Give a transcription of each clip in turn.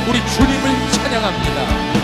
우리 주님을 찬양합니다.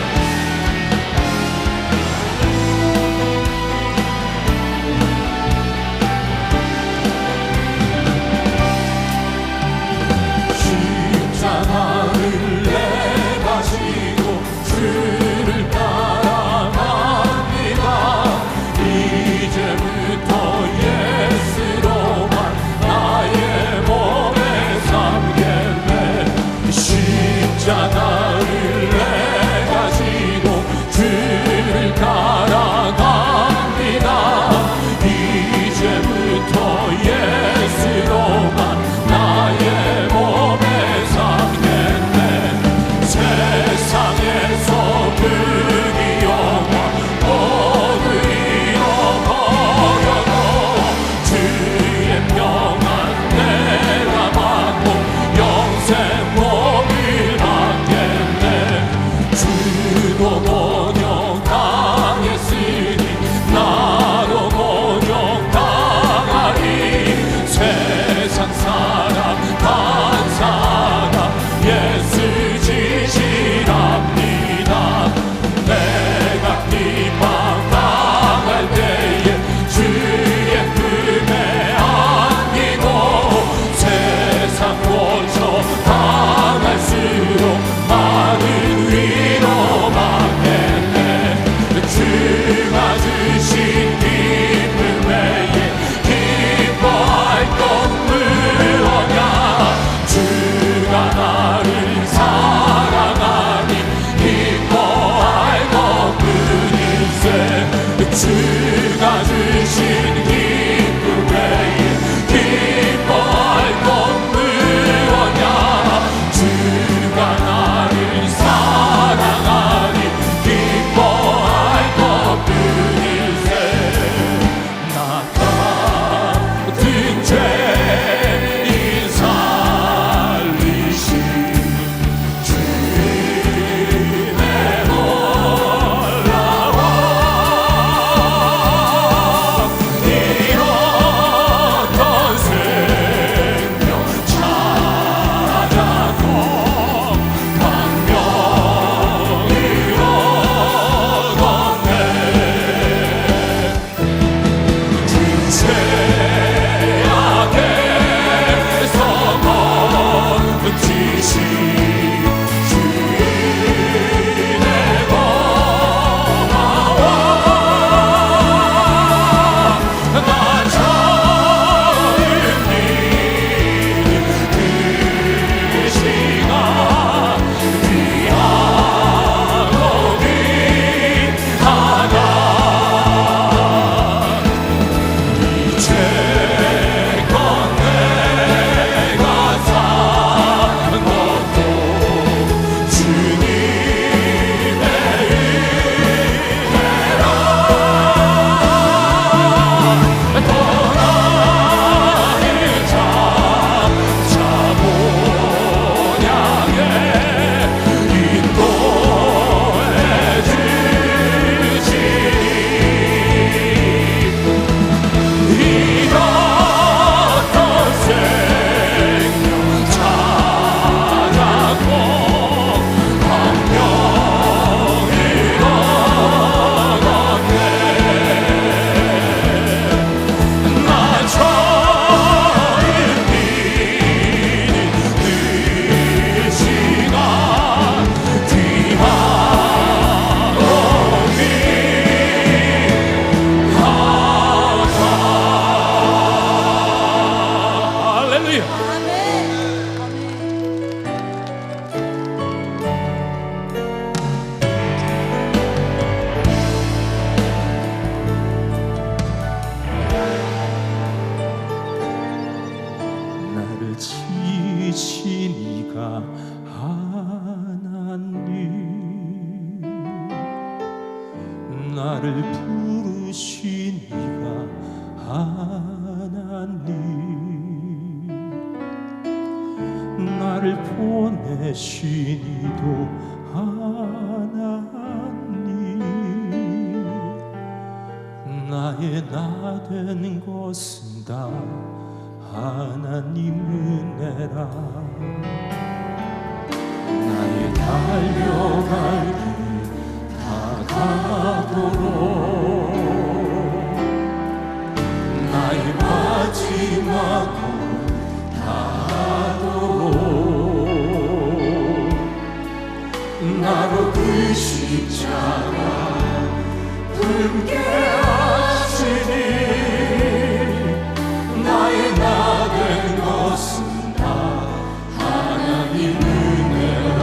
지시니가 하나님, 나를 부르시니가 하나님, 나를 보내시니도 하나님, 나의 나 된 것은 다 하나님 은혜라. 나의 나 달려갈 길 다가도록 나의 마지막 걸음 다하도록 나로 그 십자가 품게 하시니 나의 나 된 것은 다 하나님 은혜라.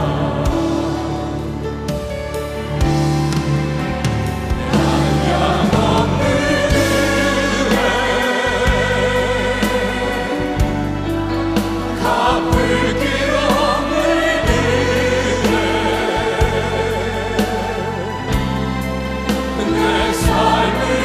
한량없는 은혜 갚을 길 없는 은혜 내 삶을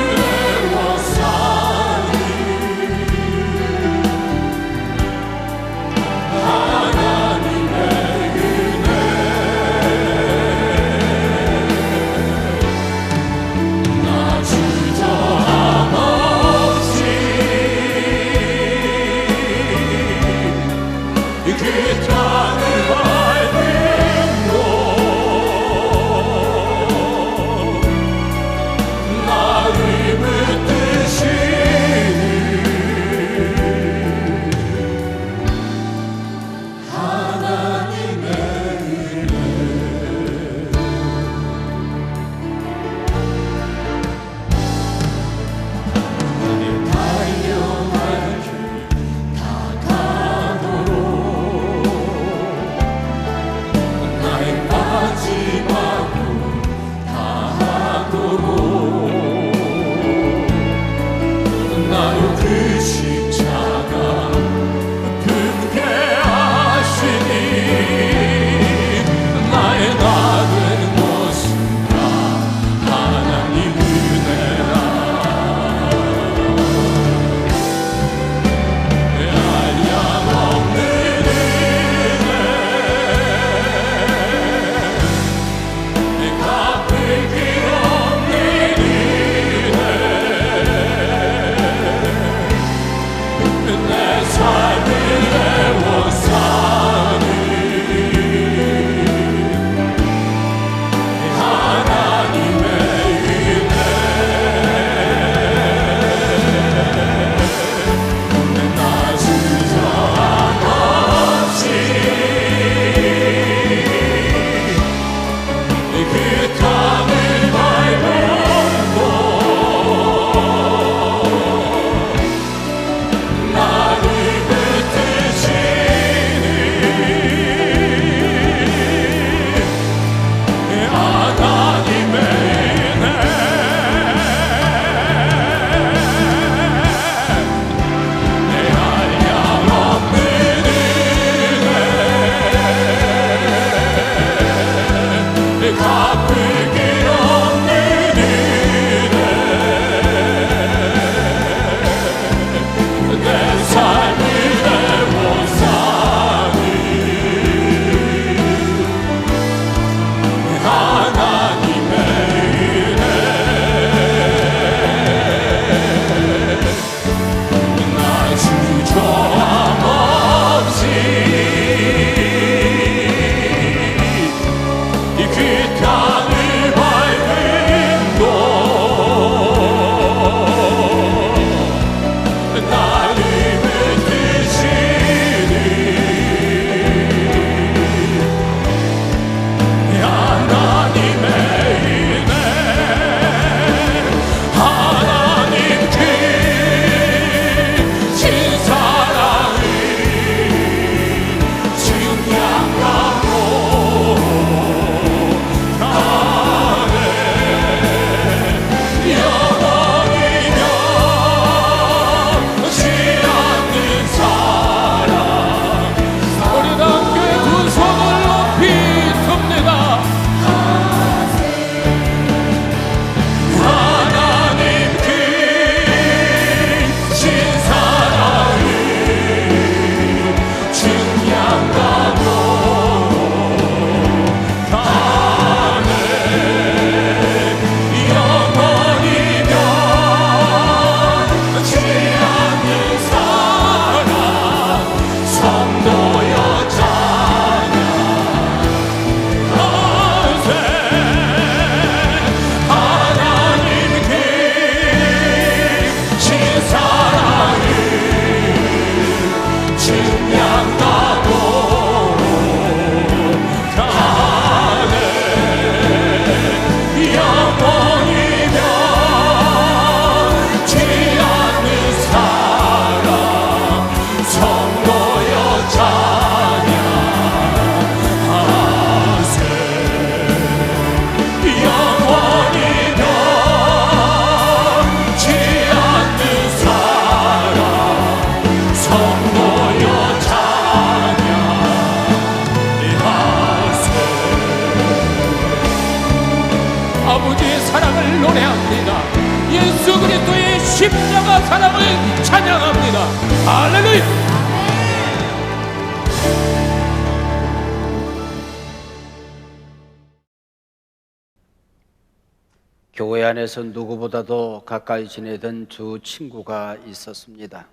교회 안에서 누구보다도 가까이 지내던 두 친구가 있었습니다.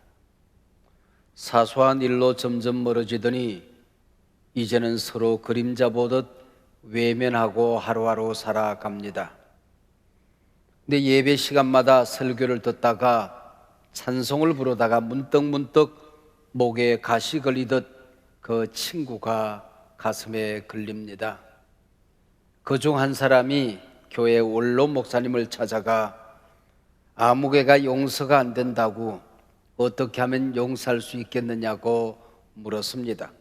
사소한 일로 점점 멀어지더니 이제는 서로 그림자 보듯 외면하고 하루하루 살아갑니다. 근데 예배 시간마다 설교를 듣다가 찬송을 부르다가 문득문득 목에 가시 걸리듯 그 친구가 가슴에 걸립니다. 그중 한 사람이 교회 원로 목사님을 찾아가 아무개가 용서가 안 된다고 어떻게 하면 용서할 수 있겠느냐고 물었습니다.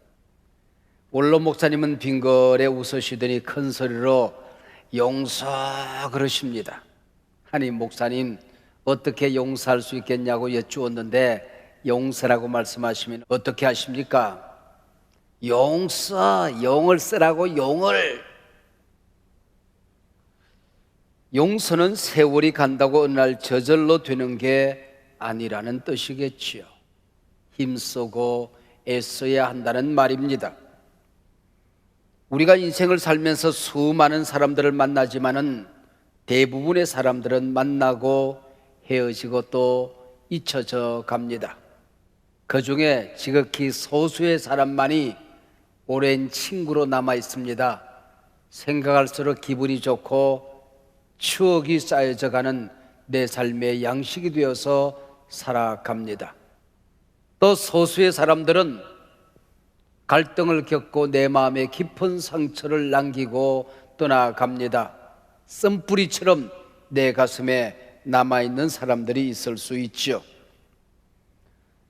원로 목사님은 빙글에 웃으시더니 큰 소리로 용서 그러십니다. 아니 목사님 어떻게 용서할 수 있겠냐고 여쭈었는데 용서라고 말씀하시면 어떻게 하십니까? 용을 쓰라고 용을. 용서는 세월이 간다고 어느 날 저절로 되는 게 아니라는 뜻이겠지요. 힘쓰고 애써야 한다는 말입니다. 우리가 인생을 살면서 수많은 사람들을 만나지만은 대부분의 사람들은 만나고 헤어지고 또 잊혀져 갑니다. 그 중에 지극히 소수의 사람만이 오랜 친구로 남아 있습니다. 생각할수록 기분이 좋고 추억이 쌓여져 가는 내 삶의 양식이 되어서 살아갑니다. 또 소수의 사람들은 갈등을 겪고 내 마음에 깊은 상처를 남기고 떠나갑니다. 쓴뿌리처럼 내 가슴에 남아있는 사람들이 있을 수 있죠.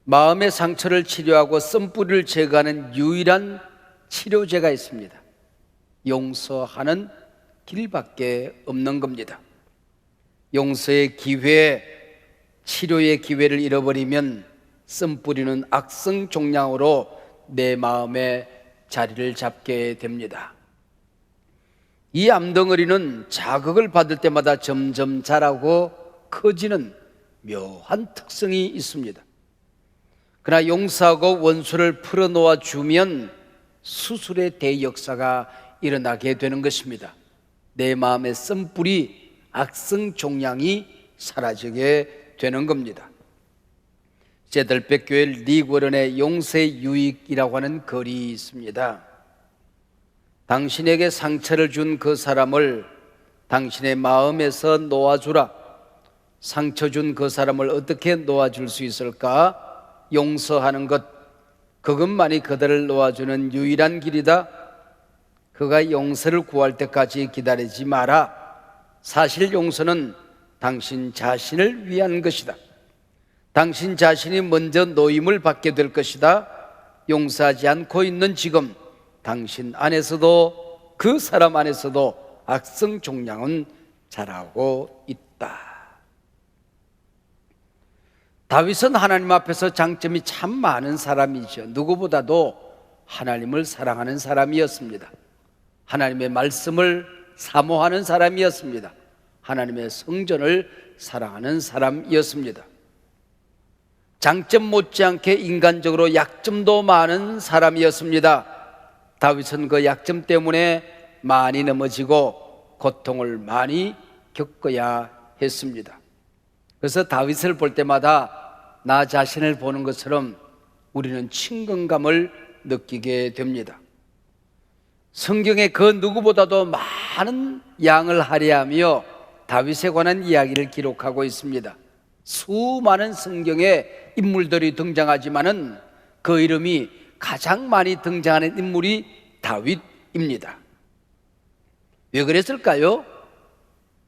마음의 상처를 치료하고 쓴뿌리를 제거하는 유일한 치료제가 있습니다. 용서하는 길밖에 없는 겁니다. 용서의 기회, 치료의 기회를 잃어버리면 쓴뿌리는 악성종양으로 내 마음에 자리를 잡게 됩니다. 이 암덩어리는 자극을 받을 때마다 점점 자라고 커지는 묘한 특성이 있습니다. 그러나 용서하고 원수를 풀어놓아 주면 수술의 대역사가 일어나게 되는 것입니다. 내 마음의 쓴뿌리, 악성종양이 사라지게 되는 겁니다. 제들백교회 리그원의 용서의 유익이라고 하는 글이 있습니다. 당신에게 상처를 준 그 사람을 당신의 마음에서 놓아주라. 상처 준 그 사람을 어떻게 놓아줄 수 있을까? 용서하는 것, 그것만이 그들을 놓아주는 유일한 길이다. 그가 용서를 구할 때까지 기다리지 마라. 사실 용서는 당신 자신을 위한 것이다. 당신 자신이 먼저 노임을 받게 될 것이다. 용서하지 않고 있는 지금 당신 안에서도 그 사람 안에서도 악성종양은 자라고 있다. 다윗은 하나님 앞에서 장점이 참 많은 사람이죠. 누구보다도 하나님을 사랑하는 사람이었습니다. 하나님의 말씀을 사모하는 사람이었습니다. 하나님의 성전을 사랑하는 사람이었습니다. 장점 못지않게 인간적으로 약점도 많은 사람이었습니다. 다윗은 그 약점 때문에 많이 넘어지고 고통을 많이 겪어야 했습니다. 그래서 다윗을 볼 때마다 나 자신을 보는 것처럼 우리는 친근감을 느끼게 됩니다. 성경에 그 누구보다도 많은 양을 할애하며 다윗에 관한 이야기를 기록하고 있습니다. 수많은 성경의 인물들이 등장하지만은 그 이름이 가장 많이 등장하는 인물이 다윗입니다. 왜 그랬을까요?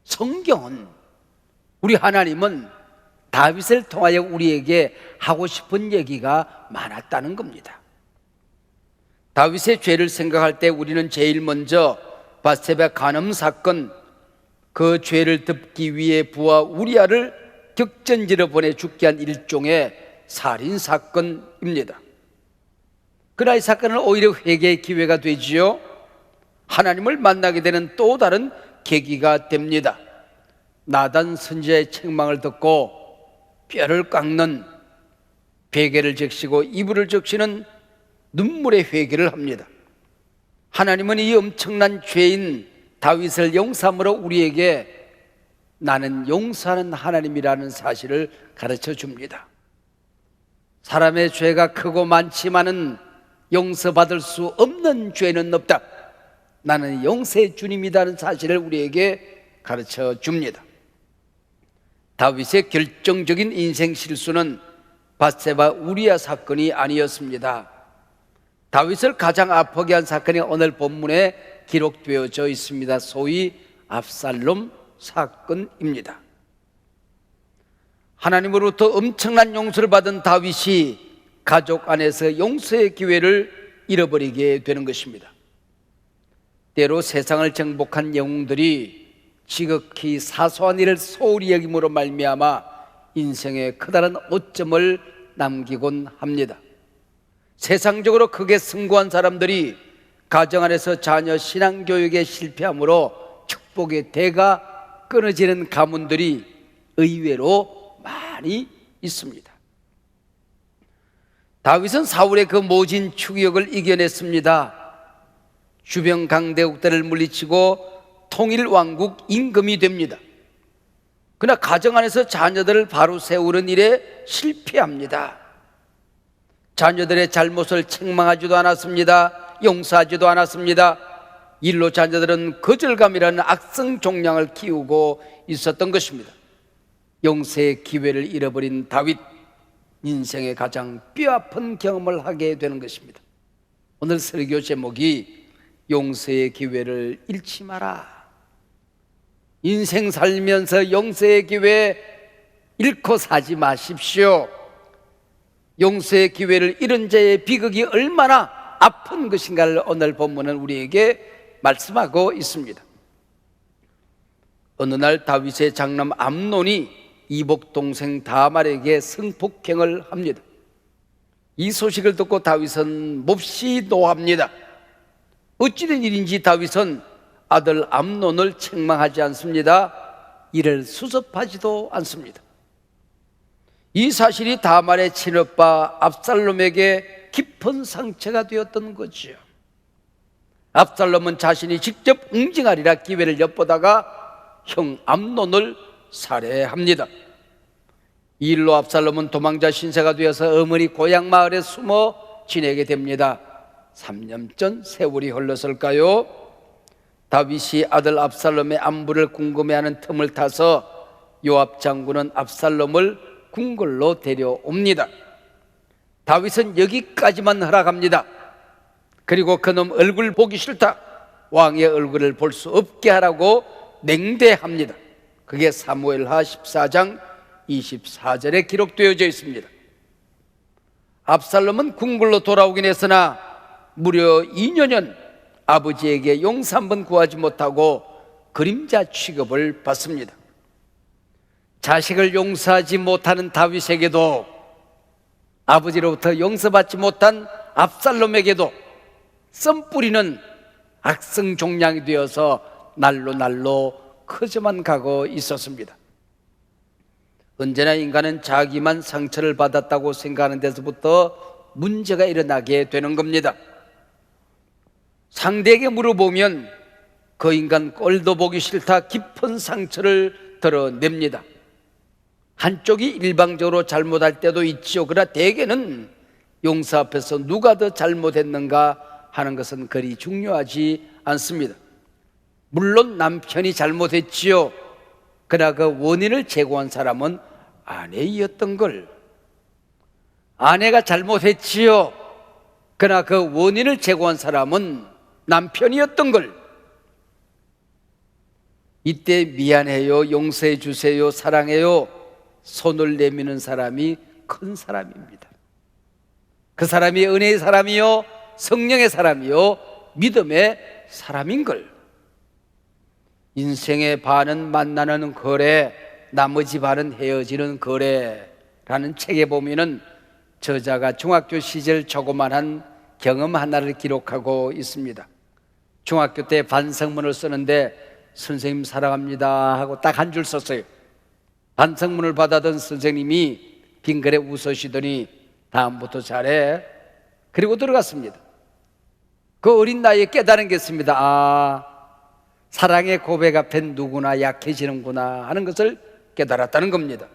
성경은, 우리 하나님은 다윗을 통하여 우리에게 하고 싶은 얘기가 많았다는 겁니다. 다윗의 죄를 생각할 때 우리는 제일 먼저 밧세바 간음 사건, 그 죄를 덮기 위해 부하 우리아를 격전지로 보내 죽게 한 일종의 살인 사건입니다. 그러나 이 사건은 오히려 회개의 기회가 되지요. 하나님을 만나게 되는 또 다른 계기가 됩니다. 나단 선지자의 책망을 듣고 뼈를 깎는, 베개를 적시고 이불을 적시는 눈물의 회개를 합니다. 하나님은 이 엄청난 죄인 다윗을 용서함으로 우리에게 나는 용서하는 하나님이라는 사실을 가르쳐 줍니다. 사람의 죄가 크고 많지만은 용서받을 수 없는 죄는 없다. 나는 용서의 주님이라는 사실을 우리에게 가르쳐 줍니다. 다윗의 결정적인 인생 실수는 밧세바 우리아 사건이 아니었습니다. 다윗을 가장 아프게 한 사건이 오늘 본문에 기록되어져 있습니다. 소위 압살롬 사건입니다. 하나님으로부터 엄청난 용서를 받은 다윗이 가족 안에서 용서의 기회를 잃어버리게 되는 것입니다. 때로 세상을 정복한 영웅들이 지극히 사소한 일을 소홀히 여김으로 말미암아 인생에 커다란 오점을 남기곤 합니다. 세상적으로 크게 승부한 사람들이 가정 안에서 자녀 신앙교육에 실패함으로 축복의 대가 끊어지는 가문들이 의외로 많이 있습니다. 다윗은 사울의 그 모진 추격을 이겨냈습니다. 주변 강대국들을 물리치고 통일 왕국 임금이 됩니다. 그러나 가정 안에서 자녀들을 바로 세우는 일에 실패합니다. 자녀들의 잘못을 책망하지도 않았습니다. 용서하지도 않았습니다. 일로 자녀들은 거절감이라는 악성 종양을 키우고 있었던 것입니다. 용서의 기회를 잃어버린 다윗, 인생의 가장 뼈아픈 경험을 하게 되는 것입니다. 오늘 설교 제목이 용서의 기회를 잃지 마라. 인생 살면서 용서의 기회 잃고 사지 마십시오. 용서의 기회를 잃은 자의 비극이 얼마나 아픈 것인가를 오늘 본문은 우리에게 말씀하고 있습니다. 어느 날 다윗의 장남 암논이 이복 동생 다말에게 성폭행을 합니다. 이 소식을 듣고 다윗은 몹시 노합니다. 어찌된 일인지 다윗은 아들 암논을 책망하지 않습니다. 이를 수습하지도 않습니다. 이 사실이 다말의 친오빠 압살롬에게 깊은 상처가 되었던 거지요. 압살롬은 자신이 직접 응징하리라 기회를 엿보다가 형 암논을 살해합니다. 이 일로 압살롬은 도망자 신세가 되어서 어머니 고향 마을에 숨어 지내게 됩니다. 3년 전 세월이 흘렀을까요? 다윗이 아들 압살롬의 안부를 궁금해하는 틈을 타서 요압 장군은 압살롬을 궁궐로 데려옵니다. 다윗은 여기까지만 허락합니다. 그리고 그놈 얼굴 보기 싫다. 왕의 얼굴을 볼 수 없게 하라고 맹대합니다. 그게 사무엘하 14장 24절에 기록되어져 있습니다. 압살롬은 궁궐로 돌아오긴 했으나 무려 2년은 아버지에게 용서 한 번 구하지 못하고 그림자 취급을 받습니다. 자식을 용서하지 못하는 다윗에게도 아버지로부터 용서받지 못한 압살롬에게도 썸 뿌리는 악성 종양이 되어서 날로 커져만 가고 있었습니다. 언제나 인간은 자기만 상처를 받았다고 생각하는 데서부터 문제가 일어나게 되는 겁니다. 상대에게 물어보면 그 인간 꼴도 보기 싫다 깊은 상처를 드러냅니다. 한쪽이 일방적으로 잘못할 때도 있지요. 그러나 대개는 용서 앞에서 누가 더 잘못했는가 하는 것은 그리 중요하지 않습니다. 물론 남편이 잘못했지요. 그러나 그 원인을 제공한 사람은 아내이었던 걸. 아내가 잘못했지요. 그러나 그 원인을 제공한 사람은 남편이었던 걸. 이때 미안해요, 용서해 주세요, 사랑해요 손을 내미는 사람이 큰 사람입니다. 그 사람이 은혜의 사람이요, 성령의 사람이요, 믿음의 사람인 걸. 인생의 반은 만나는 거래, 나머지 반은 헤어지는 거래라는 책에 보면은 저자가 중학교 시절 조그만한 경험 하나를 기록하고 있습니다. 중학교 때 반성문을 쓰는데 선생님 사랑합니다 하고 딱 한 줄 썼어요. 반성문을 받아던 선생님이 빙그레 웃으시더니 다음부터 잘해. 그리고 들어갔습니다. 그 어린 나이에 깨달은 게 있습니다. 사랑의 고백 앞에 누구나 약해지는구나 하는 것을 깨달았다는 겁니다.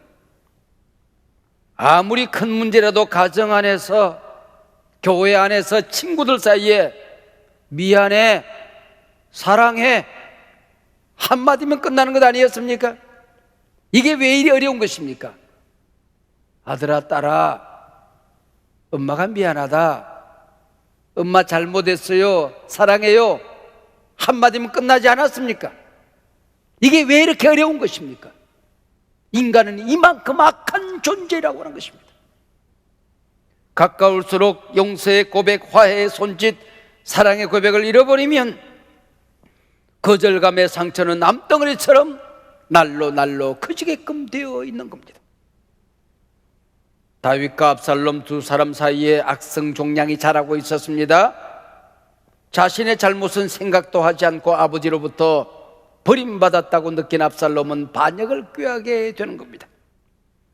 아무리 큰 문제라도 가정 안에서, 교회 안에서, 친구들 사이에 미안해, 사랑해 한마디면 끝나는 것 아니었습니까? 이게 왜 이리 어려운 것입니까? 아들아, 딸아, 엄마가 미안하다, 엄마 잘못했어요, 사랑해요 한마디면 끝나지 않았습니까? 이게 왜 이렇게 어려운 것입니까? 인간은 이만큼 악한 존재라고 하는 것입니다. 가까울수록 용서의 고백, 화해의 손짓, 사랑의 고백을 잃어버리면 거절감의 상처는 암덩어리처럼 날로 커지게끔 되어 있는 겁니다. 다윗과 압살롬 두 사람 사이에 악성 종량이 자라고 있었습니다. 자신의 잘못은 생각도 하지 않고 아버지로부터 버림받았다고 느낀 압살롬은 반역을 꾀하게 되는 겁니다.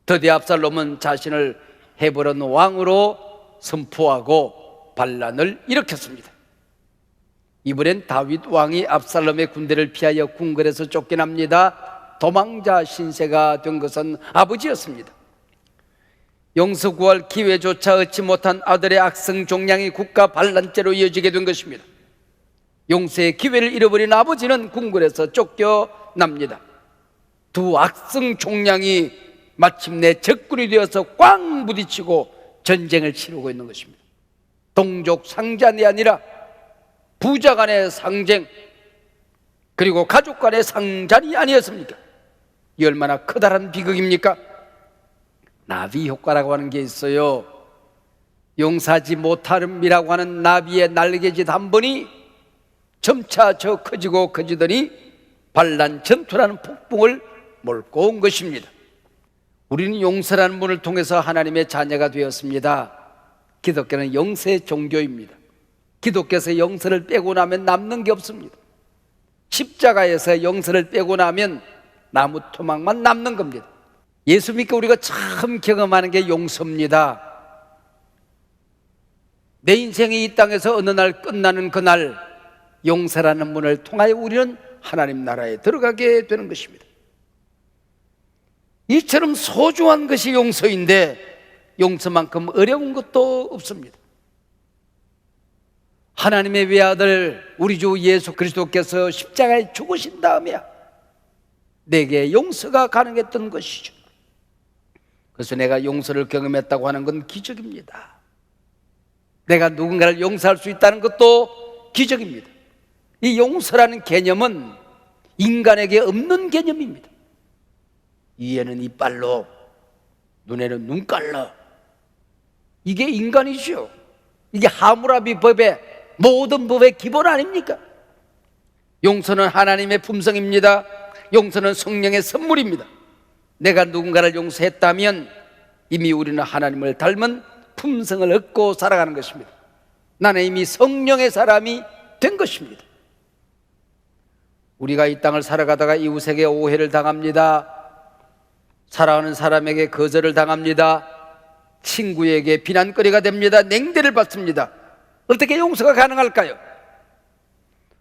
드디어 압살롬은 자신을 헤브론 왕으로 선포하고 반란을 일으켰습니다. 이번엔 다윗 왕이 압살롬의 군대를 피하여 궁궐에서 쫓겨납니다. 도망자 신세가 된 것은 아버지였습니다. 용서 구할 기회조차 얻지 못한 아들의 악성 종량이 국가 반란죄로 이어지게 된 것입니다. 용서의 기회를 잃어버린 아버지는 궁궐에서 쫓겨납니다. 두 악성 종량이 마침내 적군이 되어서 꽝 부딪히고 전쟁을 치르고 있는 것입니다. 동족 상잔이 아니라 부자 간의 상쟁, 그리고 가족 간의 상잔이 아니었습니까? 이 얼마나 커다란 비극입니까? 나비 효과라고 하는 게 있어요. 용서하지 못함이라고 하는 나비의 날개짓 한 번이 점차 저 커지고 커지더니 반란 전투라는 폭풍을 몰고 온 것입니다. 우리는 용서라는 문을 통해서 하나님의 자녀가 되었습니다. 기독교는 용서의 종교입니다. 기독교에서 용서를 빼고 나면 남는 게 없습니다. 십자가에서 용서를 빼고 나면 나무 토막만 남는 겁니다. 예수 믿고 우리가 참 경험하는 게 용서입니다. 내 인생이 이 땅에서 어느 날 끝나는 그날 용서라는 문을 통하여 우리는 하나님 나라에 들어가게 되는 것입니다. 이처럼 소중한 것이 용서인데 용서만큼 어려운 것도 없습니다. 하나님의 외아들 우리 주 예수 그리스도께서 십자가에 죽으신 다음에 내게 용서가 가능했던 것이죠. 그래서 내가 용서를 경험했다고 하는 건 기적입니다. 내가 누군가를 용서할 수 있다는 것도 기적입니다. 이 용서라는 개념은 인간에게 없는 개념입니다. 이에는 이빨로, 눈에는 눈깔로, 이게 인간이죠. 이게 하무라비 법의 모든 법의 기본 아닙니까? 용서는 하나님의 품성입니다. 용서는 성령의 선물입니다. 내가 누군가를 용서했다면 이미 우리는 하나님을 닮은 품성을 얻고 살아가는 것입니다. 나는 이미 성령의 사람이 된 것입니다. 우리가 이 땅을 살아가다가 이웃에게 오해를 당합니다. 사랑하는 사람에게 거절을 당합니다. 친구에게 비난거리가 됩니다. 냉대를 받습니다. 어떻게 용서가 가능할까요?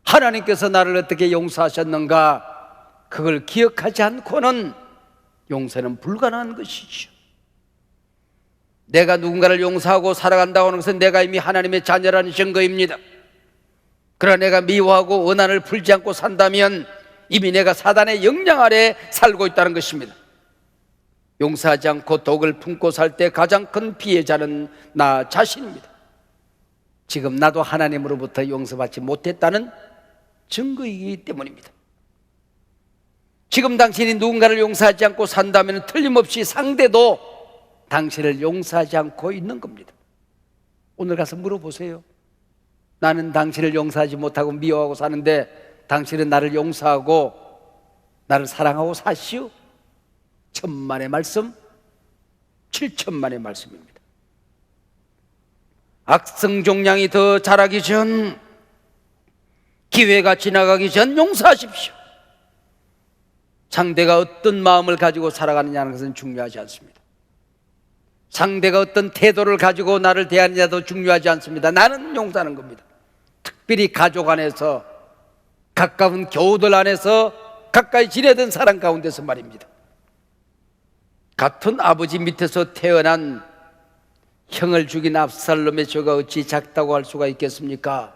하나님께서 나를 어떻게 용서하셨는가, 그걸 기억하지 않고는 용서는 불가능한 것이죠. 내가 누군가를 용서하고 살아간다고 하는 것은 내가 이미 하나님의 자녀라는 증거입니다. 그러나 내가 미워하고 원한을 풀지 않고 산다면 이미 내가 사단의 영향 아래 살고 있다는 것입니다. 용서하지 않고 독을 품고 살 때 가장 큰 피해자는 나 자신입니다. 지금 나도 하나님으로부터 용서받지 못했다는 증거이기 때문입니다. 지금 당신이 누군가를 용서하지 않고 산다면 틀림없이 상대도 당신을 용서하지 않고 있는 겁니다. 오늘 가서 물어보세요. 나는 당신을 용서하지 못하고 미워하고 사는데 당신은 나를 용서하고 나를 사랑하고 사시오? 천만의 말씀, 7천만의 말씀입니다. 악성 종량이 더 자라기 전, 기회가 지나가기 전 용서하십시오. 상대가 어떤 마음을 가지고 살아가느냐는 것은 중요하지 않습니다. 상대가 어떤 태도를 가지고 나를 대하느냐도 중요하지 않습니다. 나는 용서하는 겁니다. 특별히 가족 안에서 가까운 교우들 안에서 가까이 지내던 사람 가운데서 말입니다. 같은 아버지 밑에서 태어난 형을 죽인 압살롬의 죄가 어찌 작다고 할 수가 있겠습니까?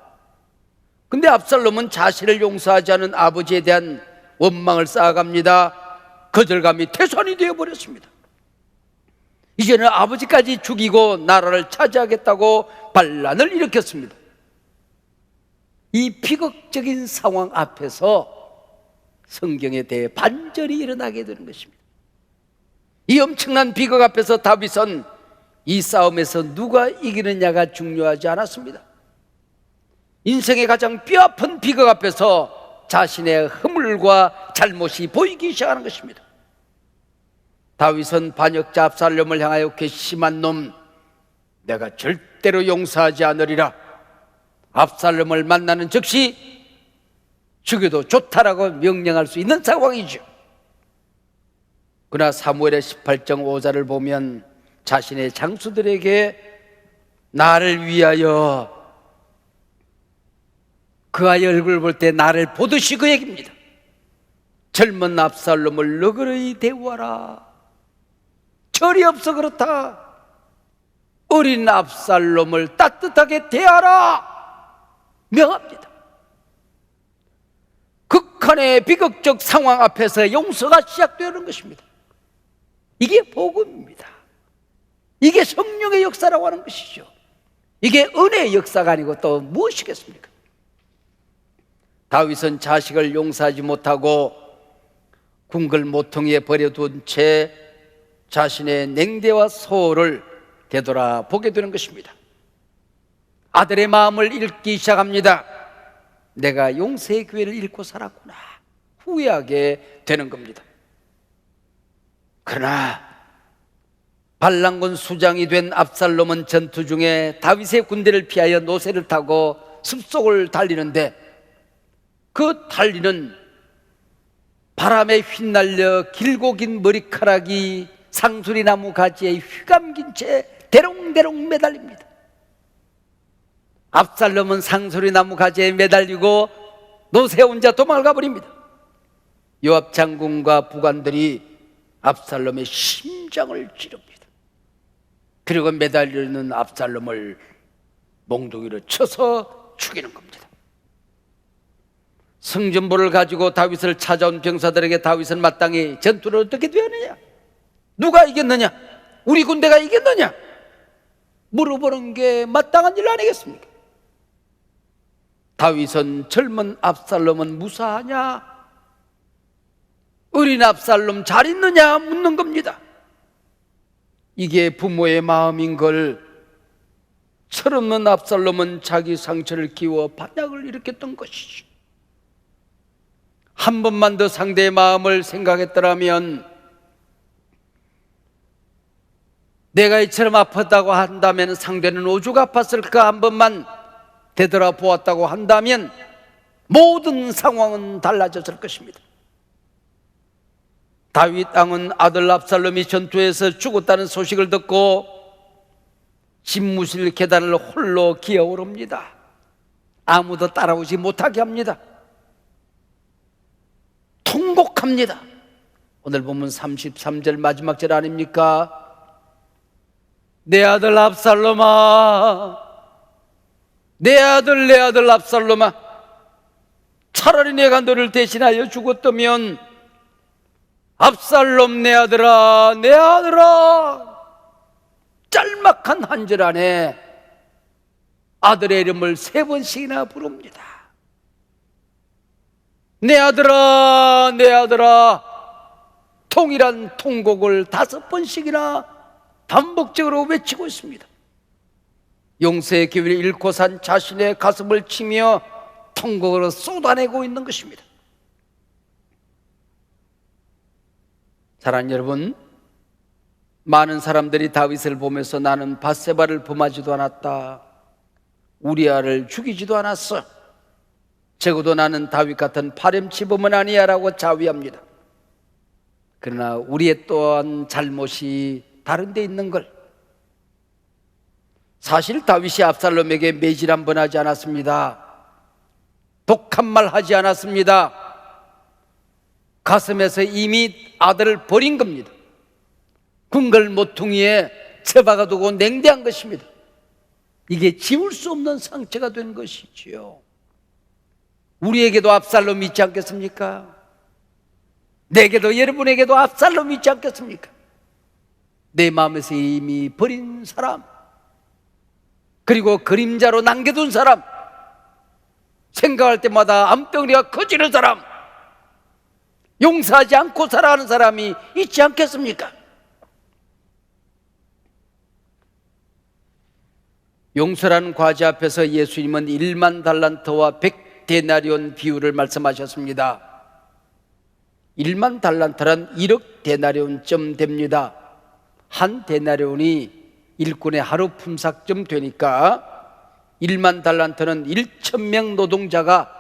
근데 압살롬은 자신을 용서하지 않은 아버지에 대한 원망을 쌓아갑니다. 거절감이 태산이 되어버렸습니다. 이제는 아버지까지 죽이고 나라를 차지하겠다고 반란을 일으켰습니다. 이 비극적인 상황 앞에서 성경에 대해 반전이 일어나게 되는 것입니다. 이 엄청난 비극 앞에서 다윗은 이 싸움에서 누가 이기느냐가 중요하지 않았습니다. 인생의 가장 뼈아픈 비극 앞에서 자신의 허물과 잘못이 보이기 시작하는 것입니다. 다윗은 반역자 압살롬을 향하여 괘씸한 놈, 내가 절대로 용서하지 않으리라. 압살롬을 만나는 즉시 죽여도 좋다라고 명령할 수 있는 상황이죠. 그러나 사무엘의 18장 5절을 보면 자신의 장수들에게 나를 위하여 그 아이 얼굴을 볼 때 나를 보듯이 그 얘기입니다. 젊은 압살롬을 너그러이 대우하라. 철이 없어 그렇다. 어린 압살롬을 따뜻하게 대하라. 명합니다. 극한의 비극적 상황 앞에서 용서가 시작되는 것입니다. 이게 복음입니다. 이게 성령의 역사라고 하는 것이죠. 이게 은혜의 역사가 아니고 또 무엇이겠습니까? 다윗은 자식을 용서하지 못하고 궁궐 모퉁이에 버려둔 채 자신의 냉대와 소홀을 되돌아보게 되는 것입니다. 아들의 마음을 읽기 시작합니다. 내가 용서의 기회를 잃고 살았구나, 후회하게 되는 겁니다. 그러나 반란군 수장이 된 압살롬은 전투 중에 다윗의 군대를 피하여 노새를 타고 숲속을 달리는데 그 달리는 바람에 휘날려 길고 긴 머리카락이 상수리나무 가지에 휘감긴 채 대롱대롱 매달립니다. 압살롬은 상수리나무 가지에 매달리고 노새 혼자 도망가 버립니다. 요압 장군과 부관들이 압살롬의 심장을 찌릅니다. 그리고 매달리는 압살롬을 몽둥이로 쳐서 죽이는 겁니다. 성전볼을 가지고 다윗을 찾아온 병사들에게 다윗은 마땅히 전투를 어떻게 되었느냐, 누가 이겼느냐, 우리 군대가 이겼느냐 물어보는 게 마땅한 일 아니겠습니까? 다윗은 젊은 압살롬은 무사하냐, 어린 압살롬 잘 있느냐 묻는 겁니다. 이게 부모의 마음인 걸 철없는 압살롬은 자기 상처를 키워 반역을 일으켰던 것이죠. 한 번만 더 상대의 마음을 생각했더라면, 내가 이처럼 아팠다고 한다면 상대는 오죽 아팠을까 한 번만 되돌아보았다고 한다면 모든 상황은 달라졌을 것입니다. 다윗 왕은 아들 압살롬이 전투에서 죽었다는 소식을 듣고 집무실 계단을 홀로 기어오릅니다. 아무도 따라오지 못하게 합니다. 통곡합니다. 오늘 보면 33절 마지막 절 아닙니까? 내 아들 압살롬아, 내 아들 압살롬아, 차라리 내가 너를 대신하여 죽었다면, 압살롬 내 아들아, 내 아들아. 짤막한 한 절 안에 아들의 이름을 3번씩이나 부릅니다. 내 아들아, 내 아들아. 통일한 통곡을 5번씩이나 반복적으로 외치고 있습니다. 용서의 기회를 잃고 산 자신의 가슴을 치며 통곡으로 쏟아내고 있는 것입니다. 사랑하는 여러분, 많은 사람들이 다윗을 보면서 나는 밧세바를 범하지도 않았다, 우리아를 죽이지도 않았어, 적어도 나는 다윗 같은 파렴치범은 아니야 라고 자위합니다. 그러나 우리의 또한 잘못이 다른 데 있는 걸, 사실 다윗이 압살롬에게 매질 한 번 하지 않았습니다. 독한 말 하지 않았습니다. 가슴에서 이미 아들을 버린 겁니다. 궁궐 모퉁이에 처박아 두고 냉대한 것입니다. 이게 지울 수 없는 상처가 된 것이지요. 우리에게도 압살롬이 있지 않겠습니까? 내게도, 여러분에게도 압살롬이 있지 않겠습니까? 내 마음에서 이미 버린 사람, 그리고 그림자로 남겨둔 사람, 생각할 때마다 암덩어리가 커지는 사람, 용서하지 않고 살아가는 사람이 있지 않겠습니까? 용서라는 과제 앞에서 예수님은 1만 달란트와 100데나리온 비유를 말씀하셨습니다. 1만 달란트란 1억 데나리온쯤 됩니다. 한 데나리온이 일꾼의 하루 품삯쯤 되니까 1만 달란트는 1,000명 노동자가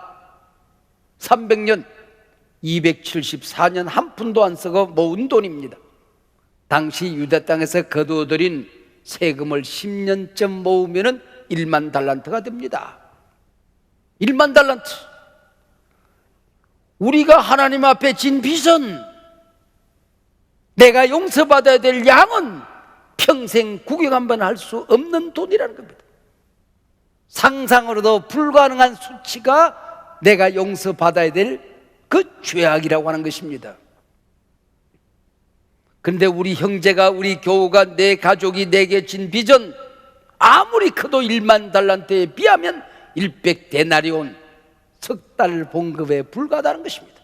300년, 274년 한 푼도 안 쓰고 모은 돈입니다. 당시 유대 땅에서 거두어들인 세금을 10년쯤 모으면 1만 달란트가 됩니다. 1만 달란트. 우리가 하나님 앞에 진 빚은, 내가 용서받아야 될 양은 평생 구경 한번 할 수 없는 돈이라는 겁니다. 상상으로도 불가능한 수치가 내가 용서받아야 될 그 죄악이라고 하는 것입니다. 그런데 우리 형제가, 우리 교우가, 내 가족이 내게 진 빚은 아무리 커도 1만 달란트에 비하면 100데나리온, 석 달 봉급에 불과하다는 것입니다.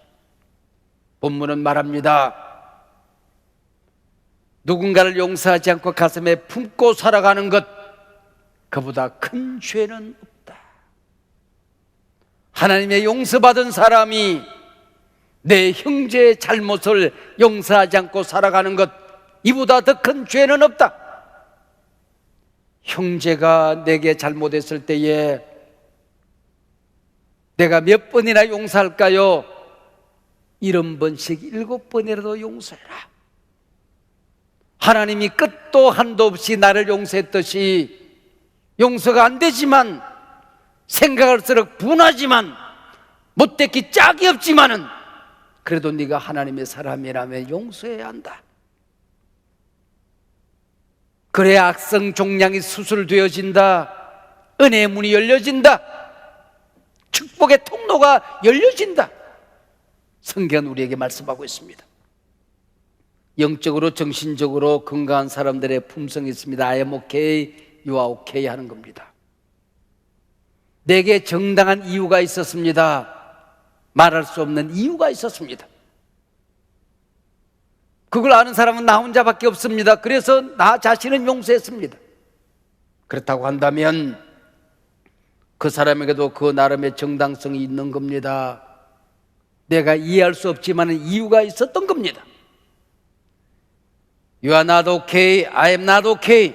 본문은 말합니다. 누군가를 용서하지 않고 가슴에 품고 살아가는 것, 그보다 큰 죄는 없다. 하나님의 용서받은 사람이 내 형제의 잘못을 용서하지 않고 살아가는 것, 이보다 더 큰 죄는 없다. 형제가 내게 잘못했을 때에 내가 몇 번이나 용서할까요? 70번씩 7번이라도 용서해라. 하나님이 끝도 한도 없이 나를 용서했듯이 용서가 안 되지만, 생각할수록 분하지만, 못되기 짝이 없지만은 그래도 네가 하나님의 사람이라면 용서해야 한다. 그래야 악성 종양이 수술되어진다. 은혜의 문이 열려진다. 축복의 통로가 열려진다. 성경은 우리에게 말씀하고 있습니다. 영적으로 정신적으로 건강한 사람들의 품성이 있습니다. I am okay, you are okay 하는 겁니다. 내게 정당한 이유가 있었습니다. 말할 수 없는 이유가 있었습니다. 그걸 아는 사람은 나 혼자밖에 없습니다. 그래서 나 자신은 용서했습니다. 그렇다고 한다면 그 사람에게도 그 나름의 정당성이 있는 겁니다. 내가 이해할 수 없지만 이유가 있었던 겁니다. You are not okay, I am not okay.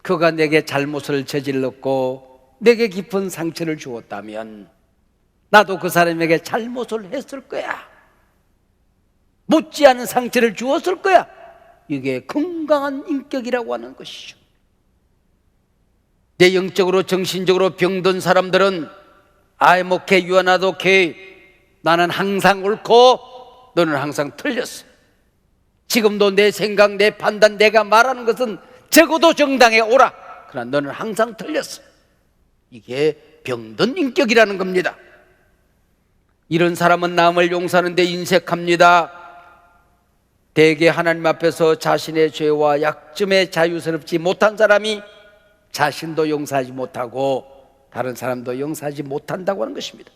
그가 내게 잘못을 저질렀고 내게 깊은 상처를 주었다면 나도 그 사람에게 잘못을 했을 거야. 못지않은 상처를 주었을 거야. 이게 건강한 인격이라고 하는 것이죠. 내 영적으로 정신적으로 병든 사람들은 I'm okay, you are not okay. 나는 항상 옳고 너는 항상 틀렸어. 지금도 내 생각, 내 판단, 내가 말하는 것은 적어도 정당해 옳아. 그러나 너는 항상 틀렸어. 이게 병든 인격이라는 겁니다. 이런 사람은 남을 용서하는 데 인색합니다. 대개 하나님 앞에서 자신의 죄와 약점에 자유스럽지 못한 사람이 자신도 용서하지 못하고 다른 사람도 용서하지 못한다고 하는 것입니다.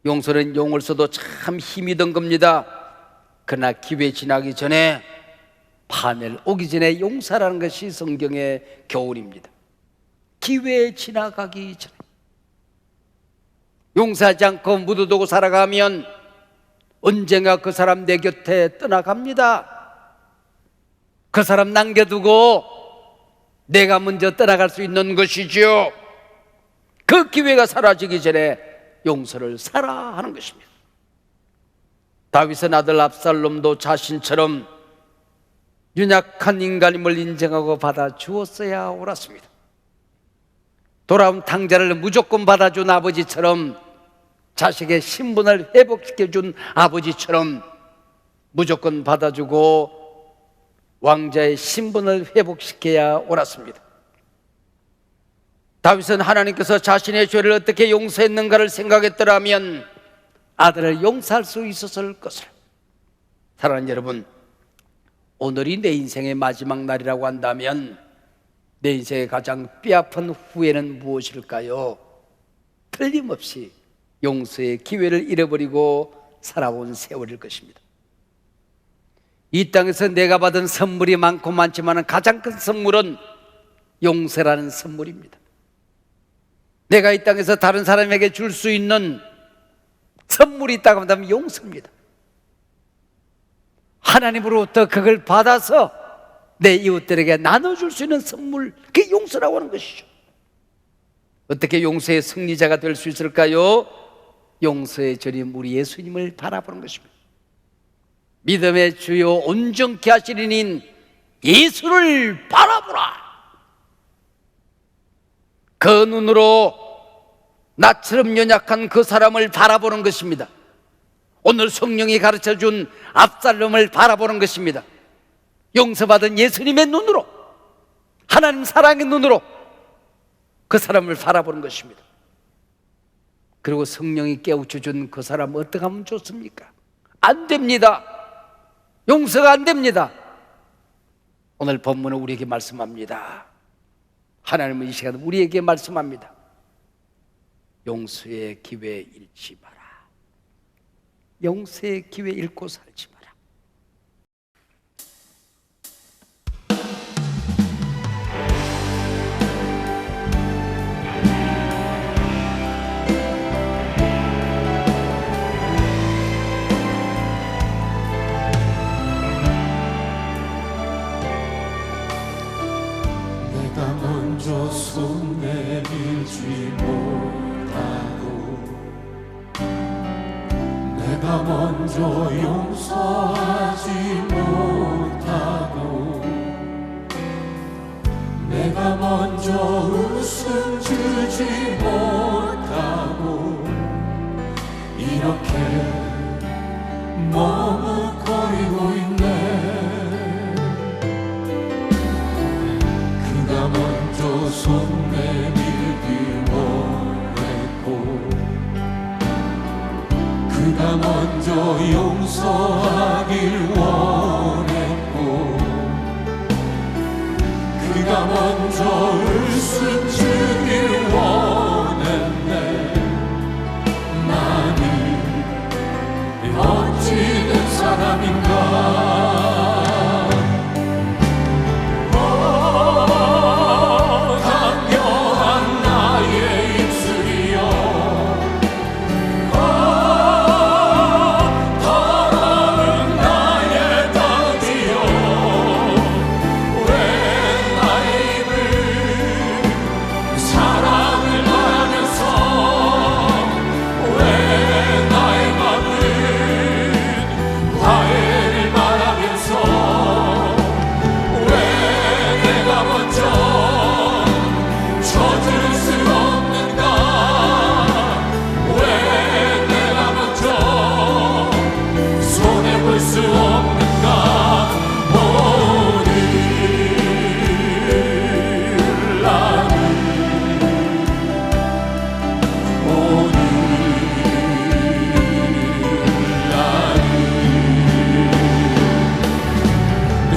용서는 용을 써도 참 힘이 든 겁니다. 그러나 기회 지나기 전에, 파멸 오기 전에 용서라는 것이 성경의 교훈입니다. 기회 지나가기 전에 용서하지 않고 묻어두고 살아가면 언젠가 그 사람 내 곁에 떠나갑니다. 그 사람 남겨두고 내가 먼저 떠나갈 수 있는 것이죠. 그 기회가 사라지기 전에 용서를 사라 하는 것입니다. 다윗의 아들 압살롬도 자신처럼 연약한 인간임을 인정하고 받아 주었어야 옳았습니다. 돌아온 탕자를 무조건 받아준 아버지처럼, 자식의 신분을 회복시켜준 아버지처럼 무조건 받아주고 왕자의 신분을 회복시켜야 옳았습니다. 다윗은 하나님께서 자신의 죄를 어떻게 용서했는가를 생각했더라면 아들을 용서할 수 있었을 것을. 사랑하는 여러분, 오늘이 내 인생의 마지막 날이라고 한다면 내 인생의 가장 뼈아픈 후회는 무엇일까요? 틀림없이 용서의 기회를 잃어버리고 살아온 세월일 것입니다. 이 땅에서 내가 받은 선물이 많고 많지만 가장 큰 선물은 용서라는 선물입니다. 내가 이 땅에서 다른 사람에게 줄 수 있는 선물이 있다고 한다면 용서입니다. 하나님으로부터 그걸 받아서 내 이웃들에게 나눠줄 수 있는 선물, 그게 용서라고 하는 것이죠. 어떻게 용서의 승리자가 될 수 있을까요? 용서의 절임 우리 예수님을 바라보는 것입니다. 믿음의 주요 온전케 하시는 인 예수를 바라보라. 그 눈으로 나처럼 연약한 그 사람을 바라보는 것입니다. 오늘 성령이 가르쳐준 압살롬을 바라보는 것입니다. 용서받은 예수님의 눈으로, 하나님 사랑의 눈으로 그 사람을 바라보는 것입니다. 그리고 성령이 깨우쳐준 그 사람 어떻게 하면 좋습니까? 안 됩니다. 용서가 안 됩니다. 오늘 본문은 우리에게 말씀합니다. 하나님은 이 시간 우리에게 말씀합니다. 용서의 기회 잃지 마라. 용서의 기회 잃고 살지 마라. 내가 먼저 손 내밀지 못하고 내가 먼저 용서하지 못하고 내가 먼저 웃음 주지 못하고 이렇게 머뭇거리고 있네. 그가 먼저 손 내밀기 원했고 그가 먼저 용서하길 원했고 그가 먼저 웃음 주길 원했네. 나는 어찌된 사람인가.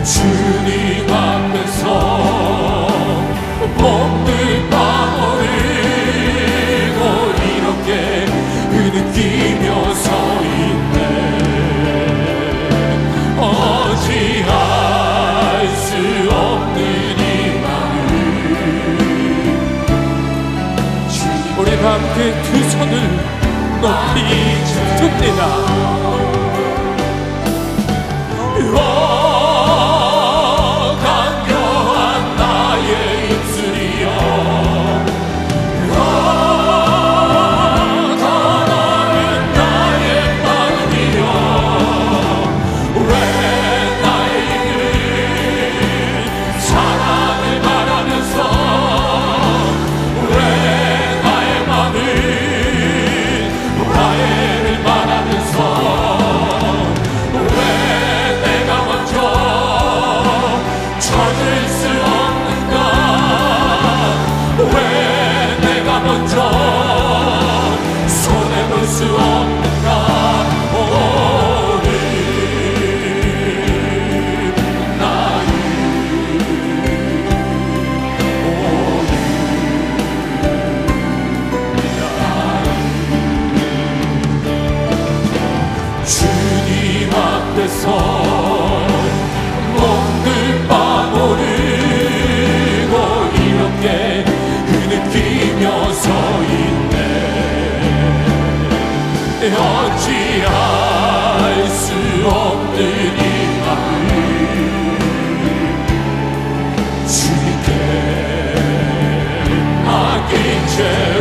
주님 앞에서 몸을 빠버리고 이렇게 흐느끼며 서 있네. 어찌할 수 없는 이 마음. 우리 함께 두 손을 높이 듭니다. 왜 앞에서 몸둘 바 모르고 이렇게 흐느끼며 서 있네. 어찌할 수 없는 이 마음 주님께 맡긴 채